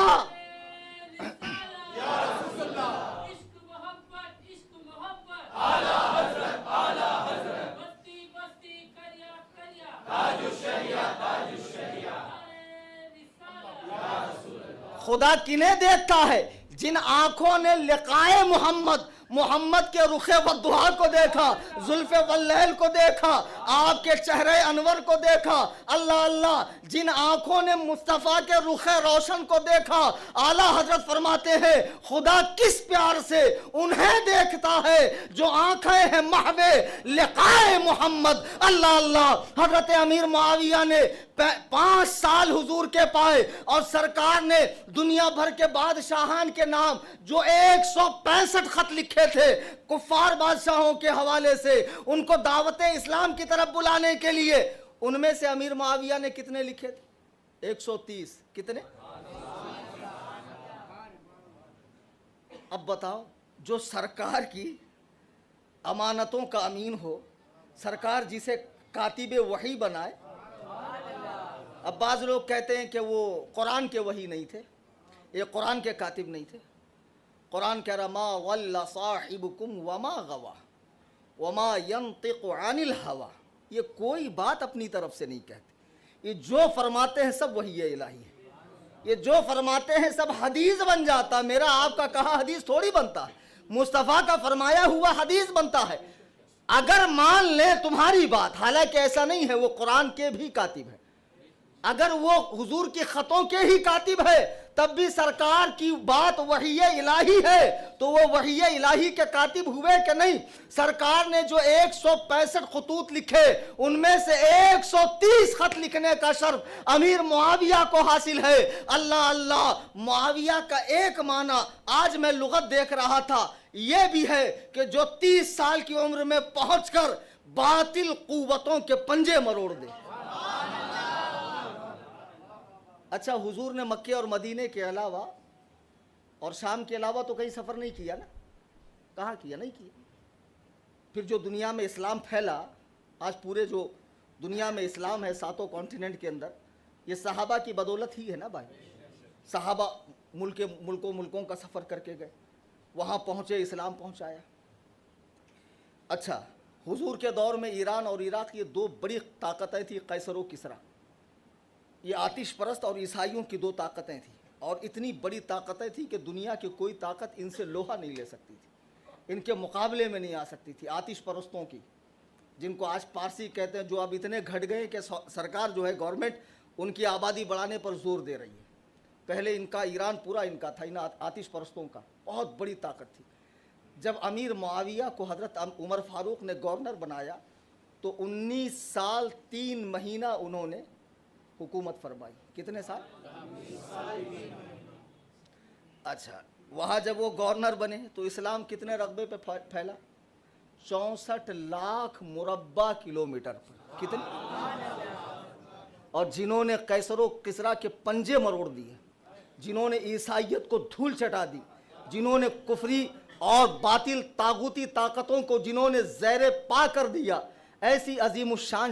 Speaker 1: خدا کنہیں دیکھتا ہے؟ جن آنکھوں نے لقائے محمد کے رخ والضحا کو دیکھا، زلف واللیل کو دیکھا، آپ کے چہرے انور کو دیکھا۔ اللہ اللہ، جن آنکھوں نے مصطفیٰ کے رخ روشن کو دیکھا، اعلیٰ حضرت فرماتے ہیں خدا کس پیار سے انہیں دیکھتا ہے جو آنکھیں ہیں محو لقائے محمد۔ اللہ اللہ، حضرت امیر معاویہ نے 5 سال حضور کے پائے، اور سرکار نے دنیا بھر کے بادشاہان کے نام جو 165 خط لکھے تھے کفار بادشاہوں کے حوالے سے ان کو دعوت اسلام کی طرف بلانے کے لیے، ان میں سے امیر معاویہ نے کتنے لکھے تھے؟ 130۔ کتنے؟ اب بتاؤ، جو سرکار کی امانتوں کا امین ہو، سرکار جسے کاتب وحی بنائے۔ اب بعض لوگ کہتے ہیں کہ وہ قرآن کے وحی نہیں تھے، یہ قرآن کے کاتب نہیں تھے۔ قرآن کہہ رہا ما ضل صاحبکم وما غوا وما ينطق عن الہوا، یہ کوئی بات اپنی طرف سے نہیں کہتے، یہ جو فرماتے ہیں سب وحی الہی ہے۔ یہ جو فرماتے ہیں سب حدیث بن جاتا، میرا آپ کا کہا حدیث تھوڑی بنتا ہے، مصطفیٰ کا فرمایا ہوا حدیث بنتا ہے۔ اگر مان لیں تمہاری بات، حالانکہ ایسا نہیں ہے، وہ قرآن کے بھی کاتب ہے، اگر وہ حضور کی خطوں کے ہی کاتب ہے، تب بھی سرکار کی بات وحی الہی ہے، تو وہ وحی الہی کے کاتب ہوئے کہ نہیں؟ سرکار نے جو 165 خطوط لکھے، ان میں سے 130 خط لکھنے کا شرف امیر معاویہ کو حاصل ہے۔ اللہ اللہ، معاویہ کا ایک معنی آج میں لغت دیکھ رہا تھا، یہ بھی ہے کہ جو 30 سال کی عمر میں پہنچ کر باطل قوتوں کے پنجے مروڑ دے۔ اچھا، حضور نے مکے اور مدینے کے علاوہ اور شام کے علاوہ تو کہیں سفر نہیں کیا نا؟ کہاں کیا؟ نہیں کیا۔ پھر جو دنیا میں اسلام پھیلا، آج پورے جو دنیا میں اسلام ہے 7 کانٹیننٹ کے اندر، یہ صحابہ کی بدولت ہی ہے نا بھائی۔ صحابہ ملکوں کا سفر کر کے گئے، وہاں پہنچے، اسلام پہنچایا۔ اچھا، حضور کے دور میں ایران اور عراق یہ 2 بڑی طاقتیں تھیں، قیصر و کسریٰ۔ یہ آتش پرست اور عیسائیوں کی 2 طاقتیں تھیں، اور اتنی بڑی طاقتیں تھیں کہ دنیا کی کوئی طاقت ان سے لوہا نہیں لے سکتی تھی، ان کے مقابلے میں نہیں آ سکتی تھی۔ آتش پرستوں کی، جن کو آج پارسی کہتے ہیں، جو اب اتنے گھٹ گئے کہ سرکار جو ہے گورنمنٹ ان کی آبادی بڑھانے پر زور دے رہی ہے۔ پہلے ان کا ایران پورا ان کا تھا، ان آتش پرستوں کا بہت بڑی طاقت تھی۔ جب امیر معاویہ کو حضرت عمر فاروق نے گورنر بنایا تو 19 سال 3 مہینہ انہوں نے حکومت فرمائی۔ کتنے سال؟ اچھا، وہاں جب وہ گورنر بنے تو اسلام کتنے رقبے پہ پھیلا؟ 64 لاکھ مربع کلومیٹر پر۔ کتنے؟ اور جنہوں نے قیصر و کسریٰ کے پنجے مروڑ دیے، جنہوں نے عیسائیت کو دھول چٹا دی، جنہوں نے کفری اور باطل طاغوتی طاقتوں کو جنہوں نے زیر پا کر دیا، ایسی عظیم الشان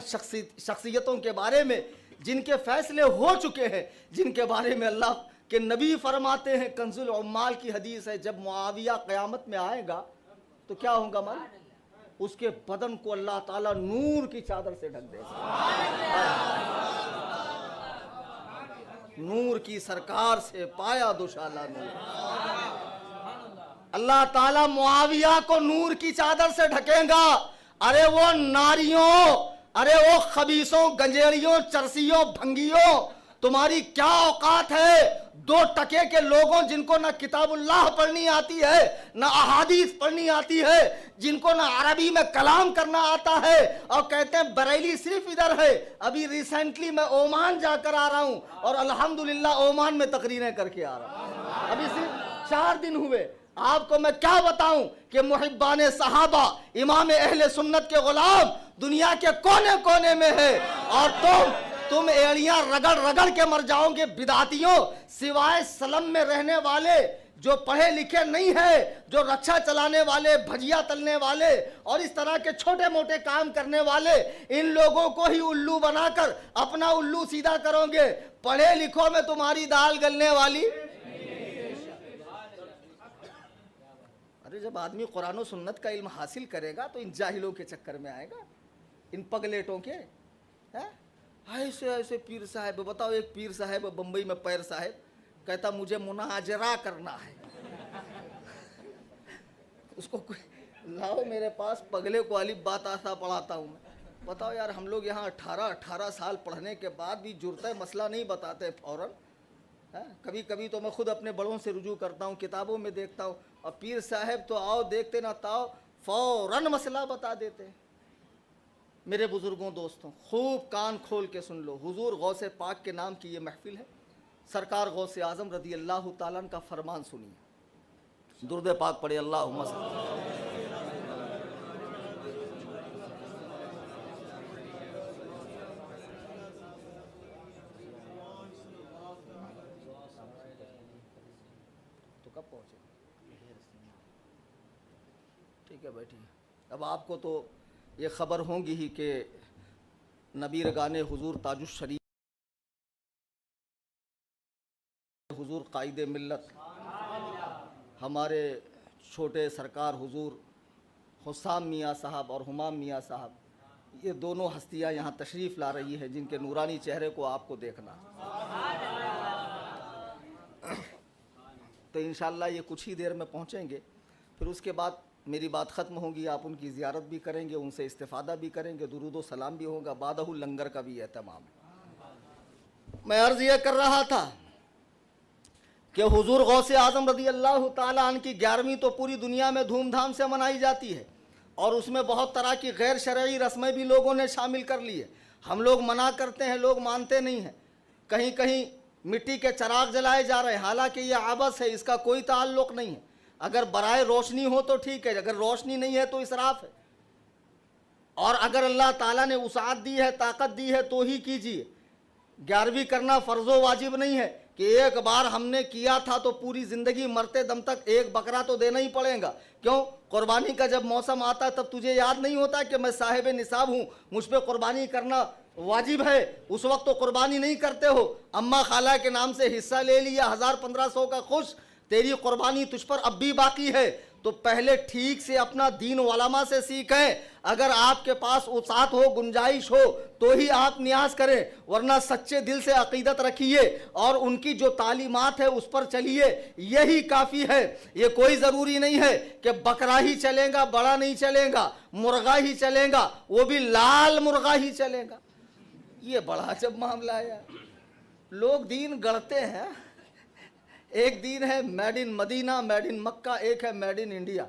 Speaker 1: شخصیتوں کے بارے میں جن کے فیصلے ہو چکے ہیں، جن کے بارے میں اللہ کے نبی فرماتے ہیں، کنز العمال کی حدیث ہے، جب معاویہ قیامت میں آئے گا تو کیا ہوگا مال؟ اس کے بدن کو اللہ تعالیٰ نور کی چادر سے ڈھک دے گا۔ نور کی سرکار سے پایا دوشالہ نور، اللہ تعالیٰ معاویہ کو نور کی چادر سے ڈھکے گا۔ ارے وہ ناریوں، ارے وہ خبیثوں، گنجیڑیوں، چرسیوں، بھنگیوں، تمہاری کیا اوقات ہے؟ 2 ٹکے کے لوگوں جن کو نہ کتاب اللہ پڑھنی آتی ہے، نہ احادیث پڑھنی آتی ہے، جن کو نہ عربی میں کلام کرنا آتا ہے، اور کہتے ہیں بریلی صرف ادھر ہے۔ ابھی ریسنٹلی میں عمان جا کر آ رہا ہوں، اور الحمدللہ عمان میں تقریریں کر کے آ رہا ہوں، ابھی صرف 4 دن ہوئے۔ آپ کو میں کیا بتاؤں کہ محبان صحابہ، امام اہل سنت کے غلام دنیا کے کونے کونے میں ہے، اور تم ایڑیاں رگڑ رگڑ کے مر جاؤ گے بدعتیوں۔ سوائے سلم میں رہنے والے جو پڑھے لکھے نہیں ہیں، جو رکشا چلانے والے، بھجیا تلنے والے اور اس طرح کے چھوٹے موٹے کام کرنے والے، ان لوگوں کو ہی الو بنا کر اپنا الو سیدھا کرو گے۔ پڑھے لکھوں میں تمہاری دال گلنے والی۔ ارے جب آدمی قرآن و سنت کا علم حاصل کرے گا تو ان جاہلوں کے چکر میں آئے گا، ان پگلیٹوں کے۔ ایسے ایسے پیر صاحب، بتاؤ، ایک پیر صاحب بمبئی میں، پیر صاحب کہتا مجھے مناظرہ کرنا ہے، اس کو لاؤ میرے پاس، پگلے کو الف بات آسا پڑھاتا ہوں میں۔ بتاؤ یار، ہم لوگ یہاں 18 سال پڑھنے کے بعد بھی جرتے مسئلہ نہیں بتاتے فوراً۔ کبھی کبھی تو میں خود اپنے بڑوں سے رجوع کرتا ہوں، کتابوں میں دیکھتا ہوں، اور پیر صاحب تو آؤ دیکھتے نہ تاؤ فوراً مسئلہ بتا دیتے۔ میرے بزرگوں، دوستوں، خوب کان کھول کے سن لو، حضور غوث پاک کے نام کی یہ محفل ہے، سرکار غوث اعظم رضی اللہ تعالیٰ عنہ کا فرمان سنیے، درود پاک پڑھے، اللہم صلی۔ تو کب پہنچے؟ ٹھیک ہے بیٹھیے۔ اب آپ کو تو یہ خبر ہوں گی ہی کہ نبی رگان حضور تاج الشریف، حضور قائد ملت، ہمارے چھوٹے سرکار حضور حسام میاں صاحب اور ہمام میاں صاحب، یہ دونوں ہستیاں یہاں تشریف لا رہی ہے، جن کے نورانی چہرے کو آپ کو دیکھنا۔ تو انشاءاللہ یہ کچھ ہی دیر میں پہنچیں گے. پھر اس کے بعد میری بات ختم ہوگی, آپ ان کی زیارت بھی کریں گے, ان سے استفادہ بھی کریں گے, درود و سلام بھی ہوگا, بعدہ لنگر کا بھی اہتمام ہے. میں عرض یہ کر رہا تھا کہ حضور غوث اعظم رضی اللہ تعالیٰ عنہ کی 11ویں تو پوری دنیا میں دھوم دھام سے منائی جاتی ہے, اور اس میں بہت طرح کی غیر شرعی رسمیں بھی لوگوں نے شامل کر لی ہے. ہم لوگ منع کرتے ہیں, لوگ مانتے نہیں ہیں. کہیں کہیں مٹی کے چراغ جلائے جا رہے ہیں, حالانکہ یہ عبث ہے, اس کا کوئی تعلق نہیں ہے. اگر برائے روشنی ہو تو ٹھیک ہے, اگر روشنی نہیں ہے تو اسراف ہے. اور اگر اللہ تعالیٰ نے وسعت دی ہے, طاقت دی ہے تو ہی کیجیے. 11ویں کرنا فرض و واجب نہیں ہے کہ ایک بار ہم نے کیا تھا تو پوری زندگی مرتے دم تک ایک بکرا تو دینا ہی پڑے گا. کیوں؟ قربانی کا جب موسم آتا ہے تب تجھے یاد نہیں ہوتا کہ میں صاحب نصاب ہوں, مجھ پہ قربانی کرنا واجب ہے. اس وقت تو قربانی نہیں کرتے ہو, اماں خالہ کے نام سے حصہ لے لیا 1000-1500 کا, خوش, تیری قربانی تجھ پر اب بھی باقی ہے. تو پہلے ٹھیک سے اپنا دین علماء سے سیکھیں. اگر آپ کے پاس وسعت ہو, گنجائش ہو تو ہی آپ نیاز کریں, ورنہ سچے دل سے عقیدت رکھیے اور ان کی جو تعلیمات ہے اس پر چلیے, یہی کافی ہے. یہ کوئی ضروری نہیں ہے کہ بکرا ہی چلے گا, بڑا نہیں چلے گا, مرغا ہی چلے گا, وہ بھی لال مرغا ہی چلے گا. یہ بڑا جب معاملہ ہے, لوگ دین گڑھتے ہیں. ایک دین ہے made in Medina, made in مکہ, ایک ہے میڈ ان انڈیا.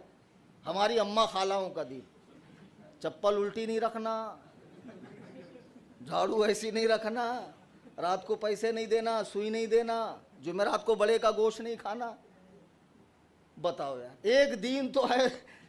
Speaker 1: ہماری اماں خالاؤں کا دین, چپل الٹی نہیں رکھنا, جھاڑو ایسی نہیں رکھنا, رات کو پیسے نہیں دینا, سوئی نہیں دینا, جمعرات کو بڑے کا گوشت نہیں کھانا. بتاؤ یار, ایک دین تو ہے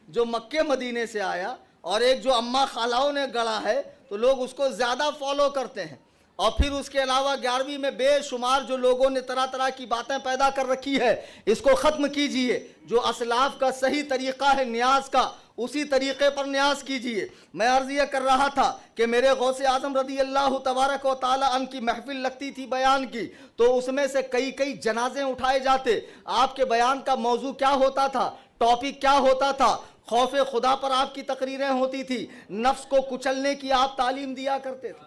Speaker 1: جو مکے مدینے سے آیا, اور ایک جو اماں خالاؤں نے گڑھا ہے تو لوگ اس کو زیادہ فالو کرتے ہیں. اور پھر اس کے علاوہ 11ویں میں بے شمار جو لوگوں نے طرح طرح کی باتیں پیدا کر رکھی ہے, اس کو ختم کیجئے. جو اسلاف کا صحیح طریقہ ہے نیاز کا, اسی طریقے پر نیاز کیجئے. میں عرض یہ کر رہا تھا کہ میرے غوث اعظم رضی اللہ تبارک و تعالی عنہ کی محفل لگتی تھی بیان کی, تو اس میں سے کئی جنازے اٹھائے جاتے. آپ کے بیان کا موضوع کیا ہوتا تھا, ٹاپک کیا ہوتا تھا؟ خوف خدا پر آپ کی تقریریں ہوتی تھی, نفس کو کچلنے کی آپ تعلیم دیا کرتے تھے.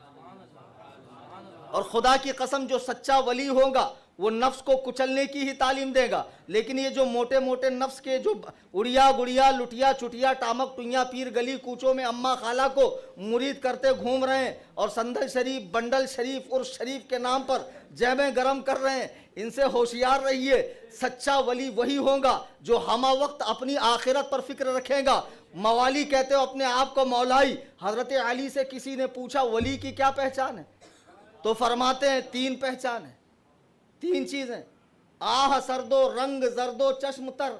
Speaker 1: اور خدا کی قسم جو سچا ولی ہوگا وہ نفس کو کچلنے کی ہی تعلیم دے گا. لیکن یہ جو موٹے موٹے نفس کے جو اڑیا گڑیا لٹیا چٹیا ٹامک ٹوئیاں پیر گلی کوچوں میں اماں خالہ کو مرید کرتے گھوم رہے ہیں, اور سندل شریف, بنڈل شریف, عرس شریف کے نام پر جیبیں گرم کر رہے ہیں, ان سے ہوشیار رہیے. سچا ولی وہی ہوگا جو ہمہ وقت اپنی آخرت پر فکر رکھے گا. موالی کہتے ہو اپنے آپ کو مولائی. حضرت علی سے کسی نے پوچھا ولی کی کیا پہچان ہے, تو فرماتے ہیں 3 پہچان ہیں, 3 چیزیں. آہ سرد و رنگ زرد و چشم تر,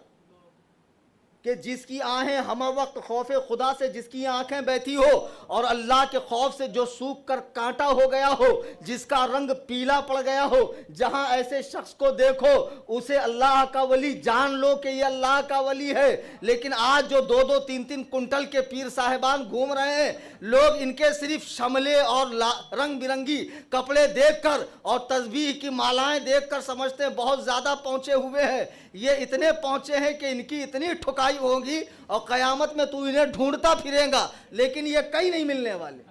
Speaker 1: کہ جس کی آہیں ہمہ وقت خوف خدا سے جس کی آنکھیں بیٹھی ہو, اور اللہ کے خوف سے جو سوکھ کر کانٹا ہو گیا ہو, جس کا رنگ پیلا پڑ گیا ہو. جہاں ایسے شخص کو دیکھو اسے اللہ کا ولی جان لو کہ یہ اللہ کا ولی ہے. لیکن آج جو 2-2 3-3 کنٹل کے پیر صاحبان گھوم رہے ہیں, لوگ ان کے صرف شملے اور رنگ برنگی کپڑے دیکھ کر اور تسبیح کی مالائیں دیکھ کر سمجھتے ہیں بہت زیادہ پہنچے ہوئے ہیں. یہ اتنے پہنچے ہیں کہ ان کی اتنی ٹھکائی ہوگی اور قیامت میں تو انہیں ڈھونڈتا پھرے گا, لیکن یہ کہیں نہیں ملنے والے.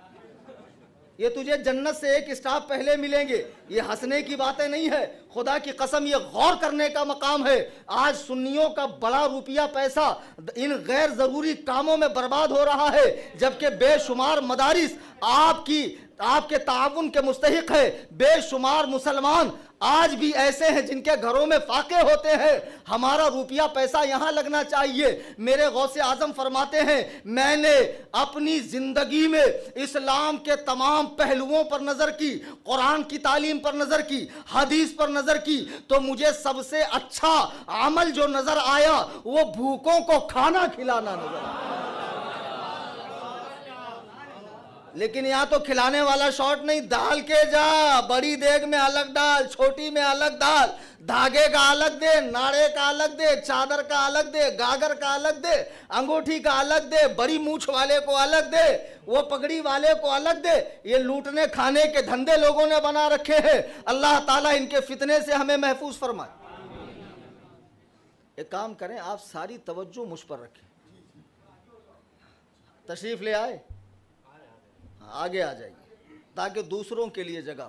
Speaker 1: یہ تجھے جنت سے ایک اسٹاپ پہلے ملیں گے. یہ ہنسنے کی باتیں نہیں ہے, خدا کی قسم یہ غور کرنے کا مقام ہے. آج سنیوں کا بڑا روپیہ پیسہ ان غیر ضروری کاموں میں برباد ہو رہا ہے, جبکہ بے شمار مدارس آپ کے تعاون کے مستحق ہے. بے شمار مسلمان آج بھی ایسے ہیں جن کے گھروں میں فاقے ہوتے ہیں. ہمارا روپیہ پیسہ یہاں لگنا چاہیے. میرے غوث اعظم فرماتے ہیں میں نے اپنی زندگی میں اسلام کے تمام پہلوؤں پر نظر کی, قرآن کی تعلیم پر نظر کی, حدیث پر نظر کی, تو مجھے سب سے اچھا عمل جو نظر آیا وہ بھوکوں کو کھانا کھلانا نظر آیا. لیکن یہاں تو کھلانے والا شارٹ نہیں, ڈال کے جا, بڑی دیگ میں الگ ڈال, چھوٹی میں الگ ڈال, دھاگے کا الگ دے, ناڑے کا الگ دے, چادر کا الگ دے, گاگر کا الگ دے, انگوٹھی کا الگ دے, بڑی مونچھ والے کو الگ دے, وہ پگڑی والے کو الگ دے. یہ لوٹنے کھانے کے دھندے لوگوں نے بنا رکھے ہیں. اللہ تعالیٰ ان کے فتنے سے ہمیں محفوظ فرمائے. ایک کام کریں, آپ ساری توجہ مجھ پر رکھیں. تشریف لے آئے, آگے آ جائیے تاکہ دوسروں کے لیے جگہ.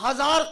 Speaker 1: 1000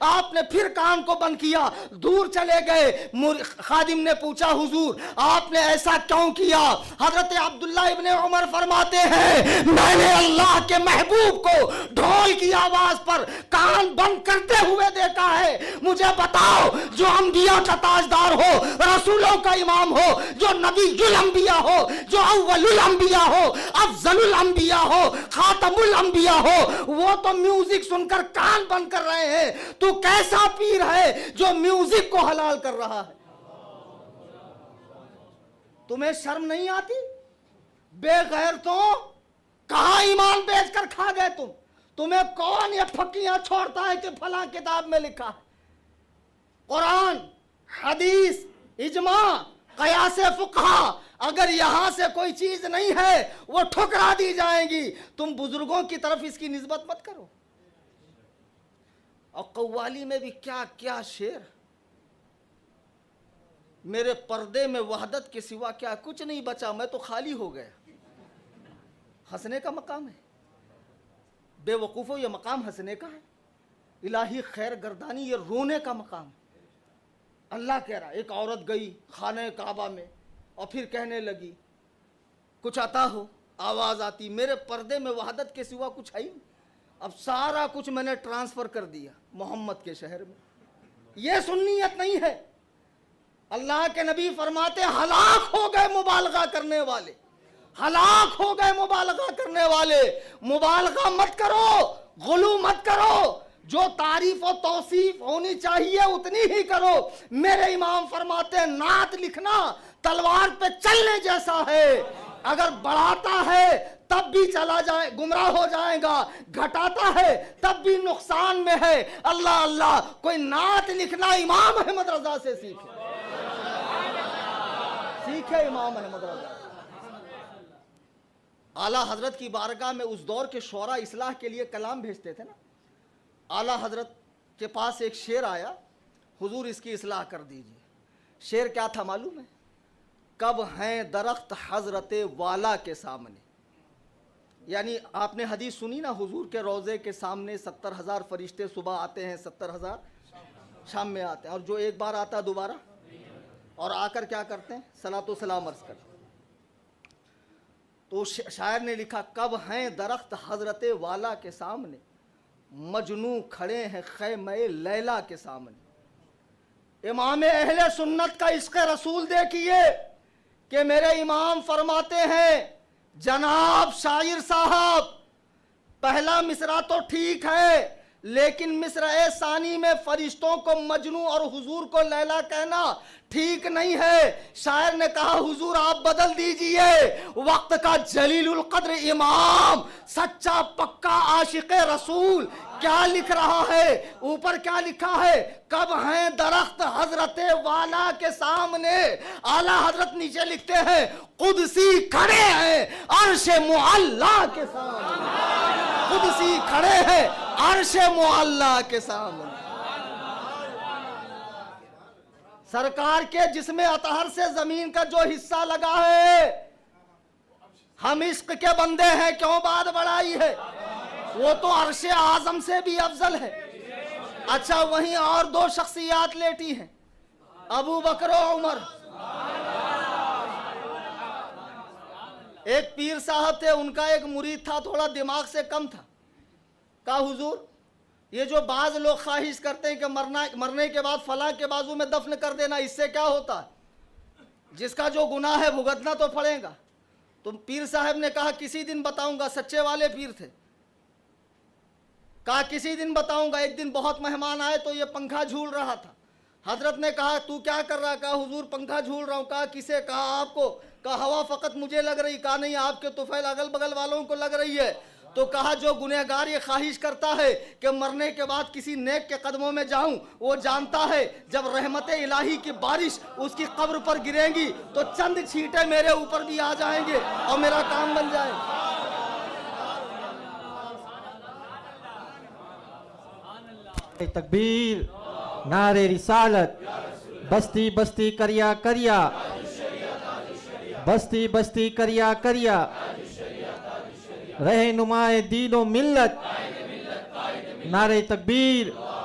Speaker 1: آپ نے پھر کان کو بند کیا, دور چلے گئے. خادم نے پوچھا حضور آپ نے ایسا کیوں کیا؟ حضرت عبداللہ ابن عمر فرماتے ہیں میں نے اللہ کے محبوب کو ڈھول کی آواز پر کان بند کرتے ہوئے دیکھا ہے. مجھے بتاؤ, جو انبیاء کا تاجدار ہو, رسولوں کا امام ہو, جو نبی الانبیاء ہو, جو اول الانبیاء ہو, افضل الانبیاء ہو, خاتم الانبیاء ہو, وہ تو میوزک سن کر کان بند کر رہے ہیں. تو کیسا پیر ہے جو میوزک کو حلال کر رہا ہے؟ تمہیں شرم نہیں آتی؟ بے غیرتوں, کہاں ایمان بیچ کر کھا گئے تم؟ تمہیں کون یہ پھکیاں چھوڑتا ہے کہ فلاں کتاب میں لکھا ہے؟ قرآن, حدیث, اجماع, قیاس فقہ, اگر یہاں سے کوئی چیز نہیں ہے وہ ٹھکرا دی جائیں گی. تم بزرگوں کی طرف اس کی نسبت مت کرو. اور قوالی میں بھی کیا کیا شعر, میرے پردے میں وحدت کے سوا کیا کچھ نہیں بچا, میں تو خالی ہو گیا. ہنسنے کا مقام ہے بے وقوفوں, یہ مقام ہنسنے کا ہے. الہی خیر گردانی یہ رونے کا مقام ہے. اللہ کہہ رہا, ایک عورت گئی خانہ کعبہ میں اور پھر کہنے لگی کچھ عطا ہو, آواز آتی میرے پردے میں وحدت کے سوا کچھ ہے ہی نہیں, اب سارا کچھ میں نے ٹرانسفر کر دیا محمد کے شہر میں. یہ سنیت نہیں ہے. اللہ کے نبی فرماتے ہلاک ہو گئے مبالغہ کرنے والے, ہلاک ہو گئے مبالغہ کرنے والے. مبالغہ مت کرو, غلو مت کرو, جو تعریف و توصیف ہونی چاہیے اتنی ہی کرو. میرے امام فرماتے ہیں نعت لکھنا تلوار پہ چلنے جیسا ہے, اگر بڑھاتا ہے تب بھی چلا جائے گمراہ ہو جائے گا, گھٹاتا ہے تب بھی نقصان میں ہے. اللہ اللہ, کوئی نعت لکھنا امام احمد رضا سے سیکھے, سیکھے امام احمد رضا. اعلیٰ حضرت کی بارگاہ میں اس دور کے شعراء اصلاح کے لیے کلام بھیجتے تھے نا. اعلیٰ حضرت کے پاس ایک شعر آیا, حضور اس کی اصلاح کر دیجئے. شعر کیا تھا معلوم ہے؟ کب ہیں درخت حضرت والا کے سامنے. یعنی آپ نے حدیث سنی نا, حضور کے روضے کے سامنے 70,000 فرشتے صبح آتے ہیں, 70,000 شام میں آتے ہیں, اور جو ایک بار آتا ہے دوبارہ, اور آ کر کیا کرتے ہیں؟ صلاۃ و سلام عرض کرتے ہیں. تو شاعر نے لکھا کب ہیں درخت حضرت والا کے سامنے, مجنوں کھڑے ہیں خیمہ لیلا کے سامنے. امام اہل سنت کا عشق رسول دیکھیے کہ میرے امام فرماتے ہیں جناب شاعر صاحب, پہلا مصرع تو ٹھیک ہے لیکن مصرع ثانی میں فرشتوں کو مجنوں اور حضور کو لیلا کہنا ٹھیک نہیں ہے. شاعر نے کہا حضور آپ بدل دیجئے. وقت کا جلیل القدر امام, سچا پکا عاشق رسول کیا لکھ رہا ہے؟ اوپر کیا لکھا ہے؟ کب ہیں درخت حضرت والا کے سامنے. اعلیٰ حضرت نیچے لکھتے ہیں قدسی کھڑے ہیں عرش معلا کے سامنے. قدسی کھڑے ہیں عرش معلا کے سامنے. سرکار کے جسم اطہر سے زمین کا جو حصہ لگا ہے, ہم عشق کے بندے ہیں, کیوں بات بڑھائی ہے؟ وہ تو عرش اعظم سے بھی افضل ہے. اچھا وہیں اور دو شخصیات لیٹی ہیں, ابو بکر و عمر. ایک پیر صاحب تھے, ان کا ایک مرید تھا, تھوڑا دماغ سے کم تھا. کہا حضور یہ جو بعض لوگ خواہش کرتے ہیں کہ مرنے کے بعد فلاں کے بازو میں دفن کر دینا, اس سے کیا ہوتا ہے؟ جس کا جو گناہ ہے بھگتنا تو پڑے گا. تو پیر صاحب نے کہا کسی دن بتاؤں گا. سچے والے پیر تھے. کہا کسی دن بتاؤں گا. ایک دن بہت مہمان آئے تو یہ پنکھا جھول رہا تھا. حضرت نے کہا تو کیا کر رہا؟ کہا حضور پنکھا جھول رہا ہوں. کہا کسے؟ کہا آپ کو. کہا ہوا فقط مجھے لگ رہی. کہا نہیں, آپ کے طفیل اگل بغل والوں کو لگ رہی ہے. تو کہا جو گنہگار یہ خواہش کرتا ہے کہ مرنے کے بعد کسی نیک کے قدموں میں جاؤں, وہ جانتا ہے جب رحمت الہی کی بارش اس کی قبر پر گریں گی تو چند چھینٹے میرے اوپر بھی آ جائیں گے اور میرا کام بن جائے.
Speaker 2: تکبیر, نعرہ رسالت, بستی بستی کریا کریا, بستی بستی کریا کریا, رہنمائے دین و ملت. نعرہ تکبیر,